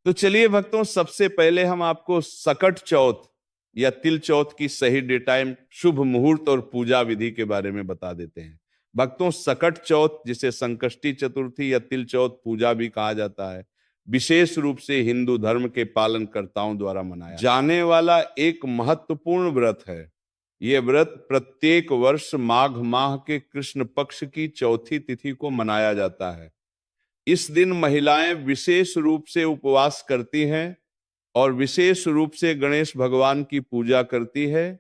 तो चलिए भक्तों, सबसे पहले हम आपको सकट चौथ या तिल चौथ की सही डे टाइम, शुभ मुहूर्त और पूजा विधि के बारे में बता देते हैं। भक्तों, सकट चौथ, जिसे संकष्टी चतुर्थी या तिल चौथ पूजा भी कहा जाता है, विशेष रूप से हिंदू धर्म के पालनकर्ताओं द्वारा मनाया जाने वाला एक महत्वपूर्ण व्रत है। यह व्रत प्रत्येक वर्ष माघ माह के कृष्ण पक्ष की चौथी तिथि को मनाया जाता है। इस दिन महिलाएं विशेष रूप से उपवास करती हैं और विशेष रूप से गणेश भगवान की पूजा करती है,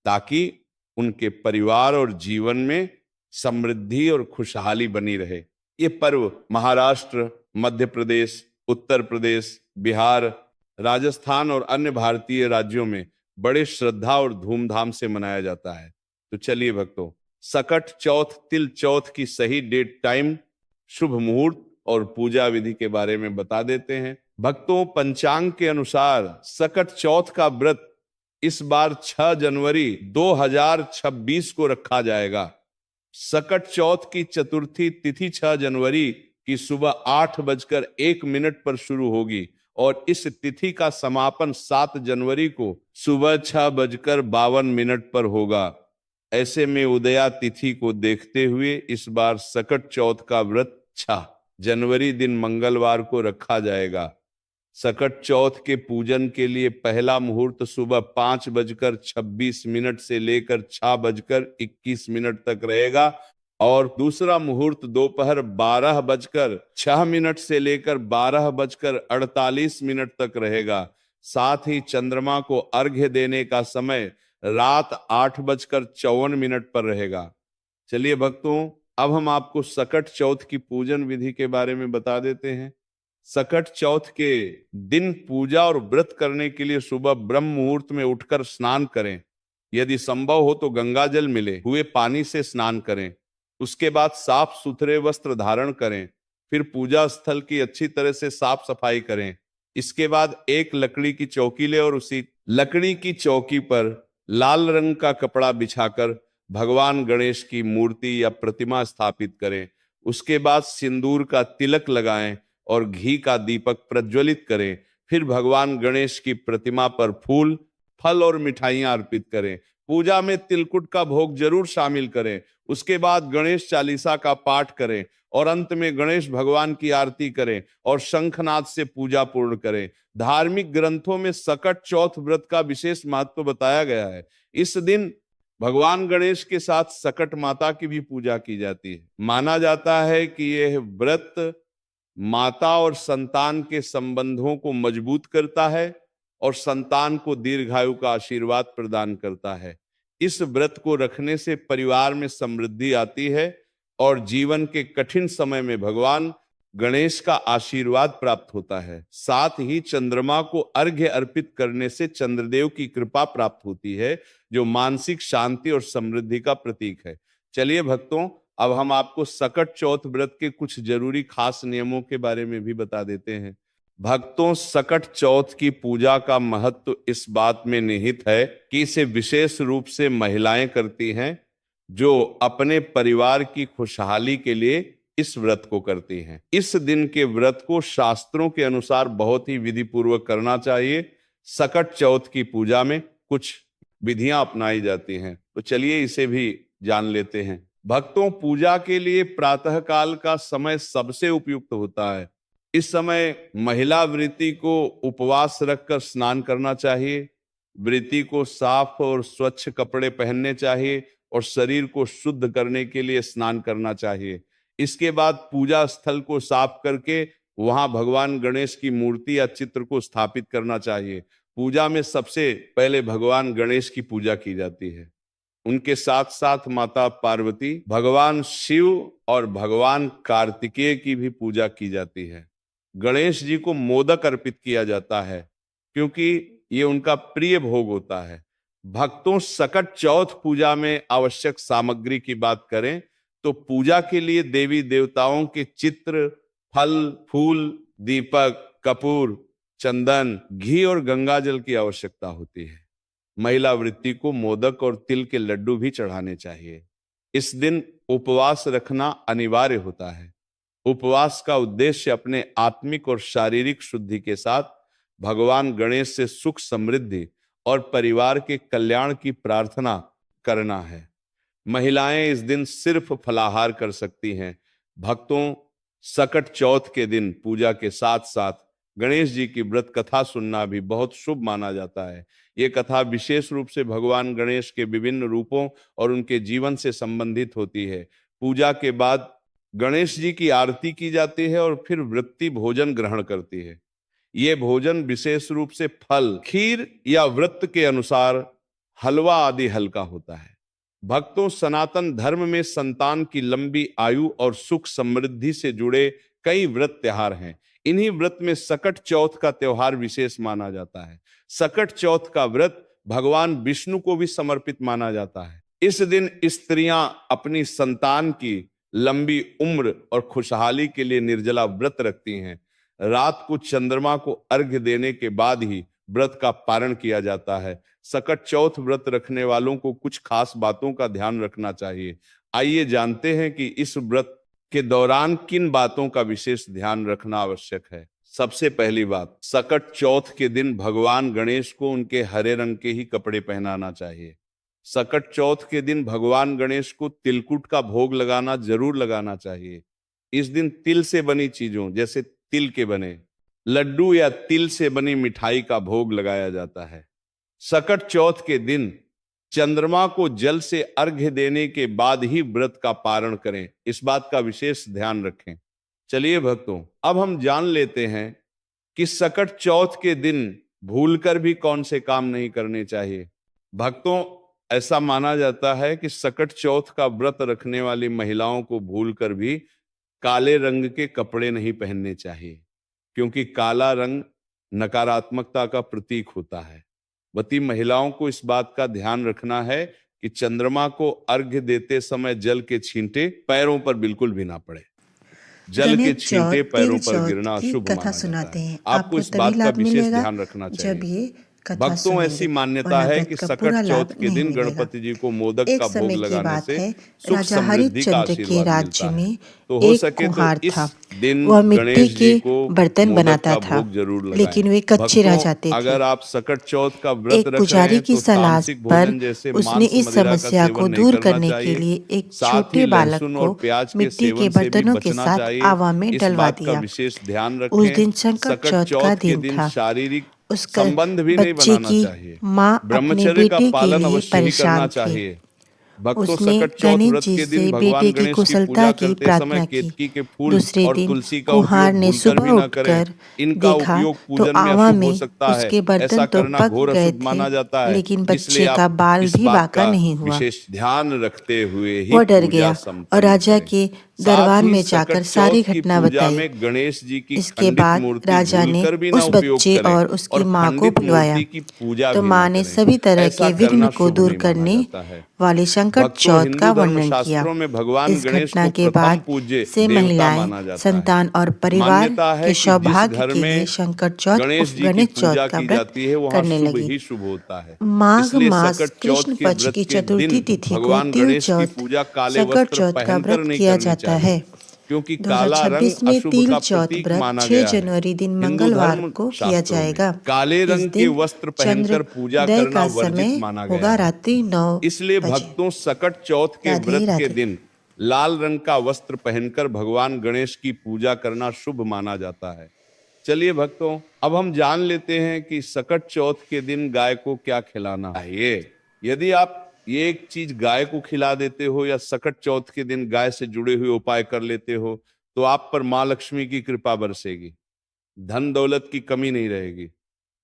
ताकि उनके परिवार और जीवन में समृद्धि और खुशहाली बनी रहे। ये पर्व महाराष्ट्र, मध्य प्रदेश, उत्तर प्रदेश, बिहार, राजस्थान और अन्य भारतीय राज्यों में बड़े श्रद्धा और धूमधाम से मनाया जाता है। तो चलिए भक्तों, सकट चौथ तिल चौथ की सही डेट टाइम, शुभ मुहूर्त और पूजा विधि के बारे में बता देते हैं। भक्तों, पंचांग के अनुसार सकट चौथ का व्रत इस बार 6 जनवरी 2026 को रखा जाएगा। सकट चौथ की चतुर्थी तिथि 6 जनवरी की सुबह 8:01 पर शुरू होगी और इस तिथि का समापन 7 जनवरी को सुबह 6:52 पर होगा। ऐसे में उदया तिथि को देखते हुए इस बार सकट चौथ का व्रत 6 जनवरी दिन मंगलवार को रखा जाएगा। सकट चौथ के पूजन के लिए पहला मुहूर्त सुबह 5:26 से लेकर 6:21 तक रहेगा और दूसरा मुहूर्त दोपहर 12:06 से लेकर 12:48 तक रहेगा। साथ ही चंद्रमा को अर्घ्य देने का समय रात 8:54 पर रहेगा। चलिए भक्तों, अब हम आपको सकट चौथ की पूजन विधि के बारे में बता देते हैं। सकट चौथ के दिन पूजा और व्रत करने के लिए सुबह ब्रह्म मुहूर्त में उठकर स्नान करें। यदि संभव हो तो गंगा जल मिले हुए पानी से स्नान करें। उसके बाद साफ सुथरे वस्त्र धारण करें। फिर पूजा स्थल की अच्छी तरह से साफ सफाई करें। इसके बाद एक लकड़ी की चौकी ले और उसी लकड़ी की चौकी पर लाल रंग का कपड़ा बिछाकर भगवान गणेश की मूर्ति या प्रतिमा स्थापित करें। उसके बाद सिंदूर का तिलक लगाएं और घी का दीपक प्रज्वलित करें। फिर भगवान गणेश की प्रतिमा पर फूल, फल और मिठाइयां अर्पित करें। पूजा में तिलकुट का भोग जरूर शामिल करें। उसके बाद गणेश चालीसा का पाठ करें और अंत में गणेश भगवान की आरती करें और शंखनाद से पूजा पूर्ण करें। धार्मिक ग्रंथों में सकट चौथ व्रत का विशेष महत्व बताया गया है। इस दिन भगवान गणेश के साथ सकट माता की भी पूजा की जाती है। माना जाता है कि यह व्रत माता और संतान के संबंधों को मजबूत करता है और संतान को दीर्घायु का आशीर्वाद प्रदान करता है। इस व्रत को रखने से परिवार में समृद्धि आती है और जीवन के कठिन समय में भगवान गणेश का आशीर्वाद प्राप्त होता है। साथ ही चंद्रमा को अर्घ्य अर्पित करने से चंद्रदेव की कृपा प्राप्त होती है, जो मानसिक शांति और समृद्धि का प्रतीक है। चलिए भक्तों, अब हम आपको सकट चौथ व्रत के कुछ जरूरी खास नियमों के बारे में भी बता देते हैं। भक्तों, सकट चौथ की पूजा का महत्व इस बात में निहित है कि इसे विशेष रूप से महिलाएं करती हैं, जो अपने परिवार की खुशहाली के लिए इस व्रत को करती हैं। इस दिन के व्रत को शास्त्रों के अनुसार बहुत ही विधि पूर्वक करना चाहिए। सकट चौथ की पूजा में कुछ विधियां अपनाई जाती हैं, तो चलिए इसे भी जान लेते हैं। भक्तों, पूजा के लिए प्रातः काल का समय सबसे उपयुक्त होता है। इस समय महिला व्रती को उपवास रखकर स्नान करना चाहिए। व्रती को साफ और स्वच्छ कपड़े पहनने चाहिए और शरीर को शुद्ध करने के लिए स्नान करना चाहिए। इसके बाद पूजा स्थल को साफ करके वहां भगवान गणेश की मूर्ति या चित्र को स्थापित करना चाहिए। पूजा में सबसे पहले भगवान गणेश की पूजा की जाती है। उनके साथ साथ माता पार्वती, भगवान शिव और भगवान कार्तिकेय की भी पूजा की जाती है। गणेश जी को मोदक अर्पित किया जाता है, क्योंकि ये उनका प्रिय भोग होता है। भक्तों, सकट चौथ पूजा में आवश्यक सामग्री की बात करें तो पूजा के लिए देवी देवताओं के चित्र, फल, फूल, दीपक, कपूर, चंदन, घी और गंगा जल की आवश्यकता होती है। महिला वृत्ति को मोदक और तिल के लड्डू भी चढ़ाने चाहिए। इस दिन उपवास रखना अनिवार्य होता है। उपवास का उद्देश्य अपने आत्मिक और शारीरिक शुद्धि के साथ भगवान गणेश से सुख समृद्धि और परिवार के कल्याण की प्रार्थना करना है। महिलाएं इस दिन सिर्फ फलाहार कर सकती हैं। भक्तों, सकट चौथ के दिन पूजा के साथ साथ गणेश जी की व्रत कथा सुनना भी बहुत शुभ माना जाता है। ये कथा विशेष रूप से भगवान गणेश के विभिन्न रूपों और उनके जीवन से संबंधित होती है। पूजा के बाद गणेश जी की आरती की जाती है और फिर वृत्ति भोजन ग्रहण करती है। ये भोजन विशेष रूप से फल, खीर या व्रत के अनुसार हलवा आदि हल्का होता है। भक्तों, सनातन धर्म में संतान की लंबी आयु और सुख समृद्धि से जुड़े कई व्रत त्योहार हैं। इन्हीं व्रत में सकट चौथ का त्योहार विशेष माना जाता है। सकट चौथ का व्रत भगवान विष्णु को भी समर्पित माना जाता है। इस दिन स्त्रियां अपनी संतान की लंबी उम्र और खुशहाली के लिए निर्जला व्रत रखती हैं। रात को चंद्रमा को अर्घ्य देने के बाद ही व्रत का पारण किया जाता है। सकट चौथ व्रत रखने वालों को कुछ खास बातों का ध्यान रखना चाहिए। आइए जानते हैं कि इस व्रत के दौरान किन बातों का विशेष ध्यान रखना आवश्यक है। सबसे पहली बात, सकट चौथ के दिन भगवान गणेश को उनके हरे रंग के ही कपड़े पहनाना चाहिए। सकट चौथ के दिन भगवान गणेश को तिलकुट का भोग लगाना जरूर लगाना चाहिए। इस दिन तिल से बनी चीजों जैसे तिल के बने लड्डू या तिल से बनी मिठाई का भोग लगाया जाता है। सकट चौथ के दिन चंद्रमा को जल से अर्घ्य देने के बाद ही व्रत का पारण करें। इस बात का विशेष ध्यान रखें। चलिए भक्तों, अब हम जान लेते हैं कि सकट चौथ के दिन भूलकर भी कौन से काम नहीं करने चाहिए। भक्तों, ऐसा माना जाता है कि सकट चौथ का व्रत रखने वाली महिलाओं को भूलकर भी काले रंग के कपड़े नहीं पहनने चाहिए, क्योंकि काला रंग नकारात्मकता का प्रतीक होता है। वती महिलाओं को इस बात का ध्यान रखना है कि चंद्रमा को अर्घ्य देते समय जल के छींटे पैरों पर बिल्कुल भी ना पड़े। जल के छींटे पैरों पर गिरना अशुभ माना जाता है। आपको इस बात का विशेष ध्यान रखना चाहिए। भक्तों, ऐसी मान्यता है कि सकट चौथ के दिन गणपति जी को मोदक का भोग लगाने से सुख समृद्धि का आशीर्वाद मिलता है। तो हो सके तो इस दिन गणेश जी को बर्तन बनाता मोदक का था, भोग जरूर लगाएं। लेकिन वे कच्चे रह जाते थे। अगर आप सकट चौथ का व्रत एक रख रहे पुजारी हैं की तो सलाह तामसिक पर भोजन जैसे उसने मांस इस मदिरा का समस्या को सेवन नहीं दूर करना करने के चाहिए। लिए एक साथ ही छोटे बालक लहसुन को और प्याज के मिट्टी के सेवन से भी बर्तनों के बचना साथ चाहिए। आवा में इस डलवा बात का दिया। विशेष ध्यान उस रखें। दिन संकट सकट चौथ का चौथ के दिन दिन था। शारीरिक उसका संबंध भी नहीं बच्चे बनाना की चाहिए। माँ अपने ब्रह्मचर्य का बेटे के पालन लिए अवश्य ही करना परेशान थी। चाहिए। भक्तों, उसने सकट चौथ गणेश व्रत जी के से दिन बेटे भगवान की गणेश की कुशलता पूजा की करते समय प्रार्थना की। केतकी के फूल दूसरे और दिन तुलसी का कुम्हार उपयोग ने भूलकर भी सुबह न करें। उठकर इनका देखा उपयोग तो पूजन में आवा अशुभ हो में सकता है। उसके बर्तन ऐसा तो करना पक घोर गए अशुभ थे, माना जाता है। लेकिन इसलिए बच्चे का आप बाल इस भी बात बांका का नहीं हुआ। विशेष ध्यान रखते हुए ही वह डर पूजा गया और संपन्न राजा करें। के साथ दरबार ही में जाकर सकट सारी चौथ की घटना पूजा बताई। में गणेश जी की इसके खंडित बाद मूर्ति राजा ने भूलकर भी ना उस उपयोग बच्चे करें और उसकी माँ को खंडित बुलवाया, मूर्ति की पूजा तो भी माँ ना ने करें। सभी तरह ऐसा के विघ्न करना को शुभ दूर नहीं माना करने जाता है। वाले संकट भक्तों, चौथ हिंदू का धर्म वर्णन किया। शास्त्रों में भगवान इस गणेश घटना को के प्रथम बाद पूज्य से देवता महिलाएं माना जाता है। संतान और परिवार मान्यता है के कि जिस सौभाग्य घर के लिए में संकट चौथ गणेश उर्फ जी की गणेश चौथ पूजा का की व्रत जाती है वहां करने शुभ लगी। ही शुभ होता है। माघ इसलिए मास सकट चौथ कृष्ण के पक्ष व्रत की के चतुर्थी दिन तिथि को भगवान तिल गणेश की चौथ पूजा काले संकट वस्त्र चौथ का पहनकर व्रत नहीं किया करनी जाता चाहिए, है। क्योंकि काला रंग 2026 में अशुभ तिल का चौथ प्रतीक व्रत माना 6 गया है जनवरी दिन हिंदू मंगलवार धर्म को किया शास्त्रों में। जाएगा। काले इस रंग के दिन वस्त्र पहनकर पूजा चंद्रोदय करना का वर्जित समय माना गया होगा है। रात्रि 9 इसलिए बजे। भक्तों, सकट चौथ के राधे व्रत के राधे। दिन लाल रंग का वस्त्र पहनकर भगवान गणेश की पूजा करना शुभ माना जाता है। चलिए भक्तों, अब हम जान लेते हैं कि सकट चौथ के दिन गाय को क्या खिलाना चाहिए। यदि आप ये एक चीज गाय को खिला देते हो या सकट चौथ के दिन गाय से जुड़े हुए उपाय कर लेते हो तो आप पर मां लक्ष्मी की कृपा बरसेगी, धन दौलत की कमी नहीं रहेगी।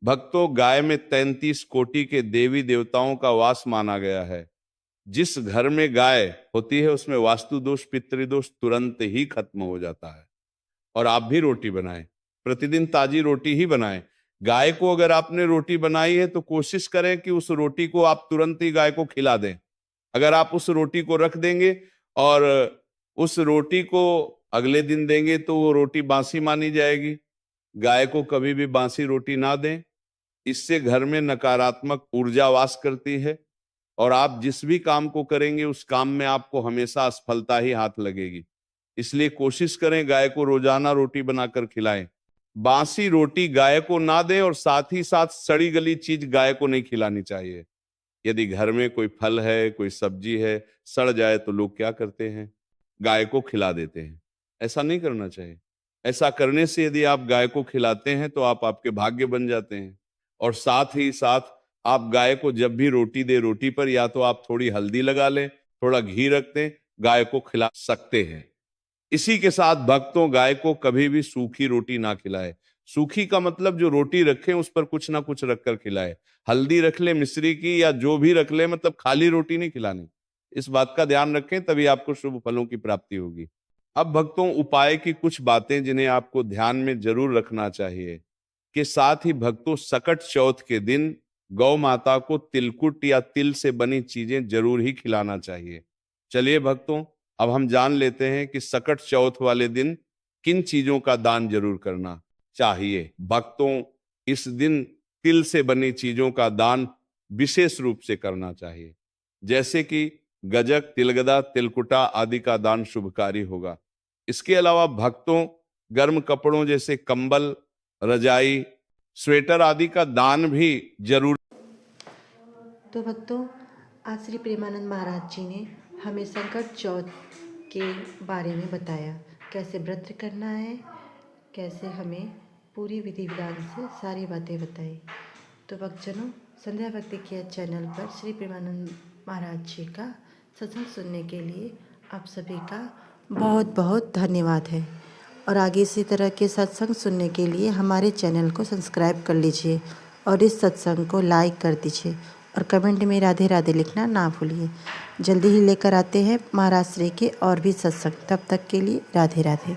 भक्तों, गाय में 33 कोटि के देवी देवताओं का वास माना गया है। जिस घर में गाय होती है उसमें वास्तु दोष पितृदोष तुरंत ही खत्म हो जाता है। और आप भी रोटी बनाएं, प्रतिदिन ताजी रोटी ही बनाएं। गाय को अगर आपने रोटी बनाई है तो कोशिश करें कि उस रोटी को आप तुरंत ही गाय को खिला दें। अगर आप उस रोटी को रख देंगे और उस रोटी को अगले दिन देंगे तो वो रोटी बासी मानी जाएगी। गाय को कभी भी बासी रोटी ना दें, इससे घर में नकारात्मक ऊर्जा वास करती है और आप जिस भी काम को करेंगे उस काम में आपको हमेशा असफलता ही हाथ लगेगी। इसलिए कोशिश करें गाय को रोजाना रोटी बनाकर खिलाएं। बासी रोटी गाय को ना दें और साथ ही साथ सड़ी गली चीज गाय को नहीं खिलानी चाहिए। यदि घर में कोई फल है, कोई सब्जी है, सड़ जाए तो लोग क्या करते हैं, गाय को खिला देते हैं। ऐसा नहीं करना चाहिए। ऐसा करने से यदि आप गाय को खिलाते हैं तो आप आपके भाग्य बन जाते हैं। और साथ ही साथ आप गाय को जब भी रोटी दे, रोटी पर या तो आप थोड़ी हल्दी लगा लें, थोड़ा घी रख दें, गाय को खिला सकते हैं। इसी के साथ भक्तों, गाय को कभी भी सूखी रोटी ना खिलाए। सूखी का मतलब जो रोटी रखें उस पर कुछ ना कुछ रखकर खिलाए। हल्दी रख ले मिश्री की या जो भी रख ले, मतलब खाली रोटी नहीं खिलानी। इस बात का ध्यान रखें, तभी आपको शुभ फलों की प्राप्ति होगी। अब भक्तों, उपाय की कुछ बातें जिन्हें आपको ध्यान में जरूर रखना चाहिए कि साथ ही भक्तों, सकट चौथ के दिन गौ माता को तिलकुट या तिल से बनी चीजें जरूर ही खिलाना चाहिए। चलिए भक्तों, अब हम जान लेते हैं कि सकट चौथ वाले दिन किन चीजों का दान जरूर करना चाहिए। भक्तों, इस दिन तिल से बनी चीजों का दान विशेष रूप से करना चाहिए, जैसे कि गजक, तिलगदा, तिलकुटा आदि का दान शुभकारी होगा। इसके अलावा भक्तों, गर्म कपड़ों जैसे कंबल, रजाई, स्वेटर आदि का दान भी जरूर। तो भक्तों, आज श्री प्रेमानंद महाराज जी ने हमें संकट चौथ के बारे में बताया, कैसे व्रत करना है, कैसे हमें पूरी विधि विधान से सारी बातें बताई। तो भक्तजनों, संध्या भक्ति के चैनल पर श्री प्रेमानंद महाराज जी का सत्संग सुनने के लिए आप सभी का बहुत बहुत धन्यवाद है। और आगे इसी तरह के सत्संग सुनने के लिए हमारे चैनल को सब्सक्राइब कर लीजिए और इस सत्संग को लाइक कर दीजिए और कमेंट में राधे राधे लिखना ना भूलिए। जल्दी ही लेकर आते हैं महाराज श्री के और भी सत्संग। तब तक के लिए राधे राधे।